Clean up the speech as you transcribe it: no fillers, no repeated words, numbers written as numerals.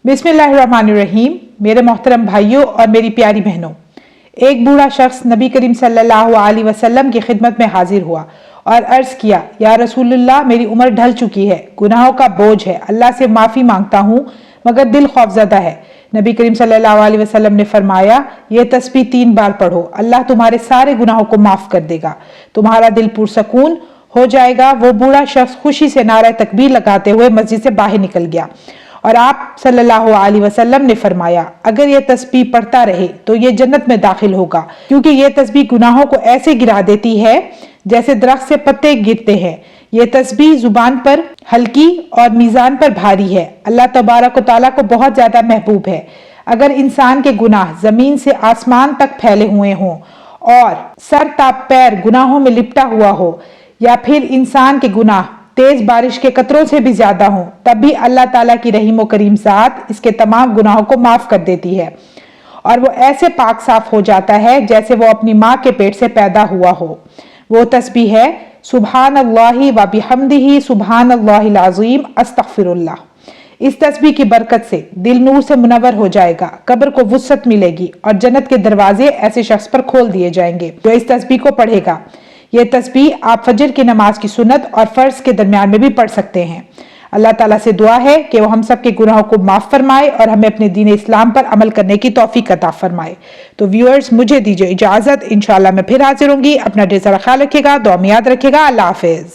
बिस्मिल्लाहिर्रहमानिर्रहीम। मेरे मोहतरम भाइयों और मेरी प्यारी बहनों, एक बूढ़ा शख्स नबी करीम सल्लल्लाहु अलैहि वसल्लम की खिदमत में हाजिर हुआ और अर्ज किया, या रसूलुल्लाह, मेरी उम्र ढल चुकी है, गुनाहों का बोझ है, अल्लाह से माफ़ी मांगता हूँ मगर दिल खौफजदा है। नबी करीम सल्लल्लाहु अलैहि वसल्लम ने फरमाया, ये तस्बीह 3 बार पढ़ो, अल्लाह तुम्हारे सारे गुनाहों को माफ़ कर देगा, तुम्हारा दिल पुरसकून हो जाएगा। वो बूढ़ा शख्स खुशी से नारा तकबीर लगाते हुए मस्जिद से बाहर निकल गया और आप सल्लल्लाहु अलैहि वसल्लम ने फरमाया, अगर ये तस्बीह पढ़ता रहे तो ये जन्नत में दाखिल होगा, क्योंकि ये तस्बीह गुनाहों को ऐसे गिरा देती है जैसे दरख्त से पत्ते गिरते हैं। ये तस्बीह जुबान पर हल्की और मीज़ान पर भारी है, अल्लाह तबारक व तआला को बहुत ज़्यादा महबूब है। अगर इंसान के गुनाह ज़मीन से आसमान तक फैले हुए हों और सर ता पैर गुनाहों में लिपटा हुआ हो, या फिर इंसान के गुनाह तेज बारिश के कतरों से भी ज्यादा हों, तब भी अल्लाह ताला की रहीम व करीम ज़ात इसके तमाम गुनाहों को माफ कर देती है और वो ऐसे पाक साफ हो जाता है जैसे वो अपनी माँ के पेट से पैदा हुआ हो। वो तस्बीह है, सुबहान अल्लाहि व बिहम्दिही सुबहान अल्लाहिल अज़ीम अस्तगफिरुल्लाह। इस तस्बीह की बरकत से दिल नूर से मुनव्वर हो जाएगा, कब्र को वुसअत मिलेगी और जन्नत के दरवाजे ऐसे शख्स पर खोल दिए जाएंगे जो इस तस्बीह को पढ़ेगा। ये तस्बीह आप फजर की नमाज की सुन्नत और फर्ज के दरमियान में भी पढ़ सकते हैं। अल्लाह ताला से दुआ है कि वो हम सब के गुनाहों को माफ फरमाए और हमें अपने दीन इस्लाम पर अमल करने की तौफीक अता फरमाए। तो व्यूअर्स, मुझे दीजिए इजाजत, इंशाअल्लाह मैं फिर हाजिर होंगी। अपना ढेर सारा ख्याल रखिएगा, दुआ में याद रखिएगा। अल्लाह हाफिज।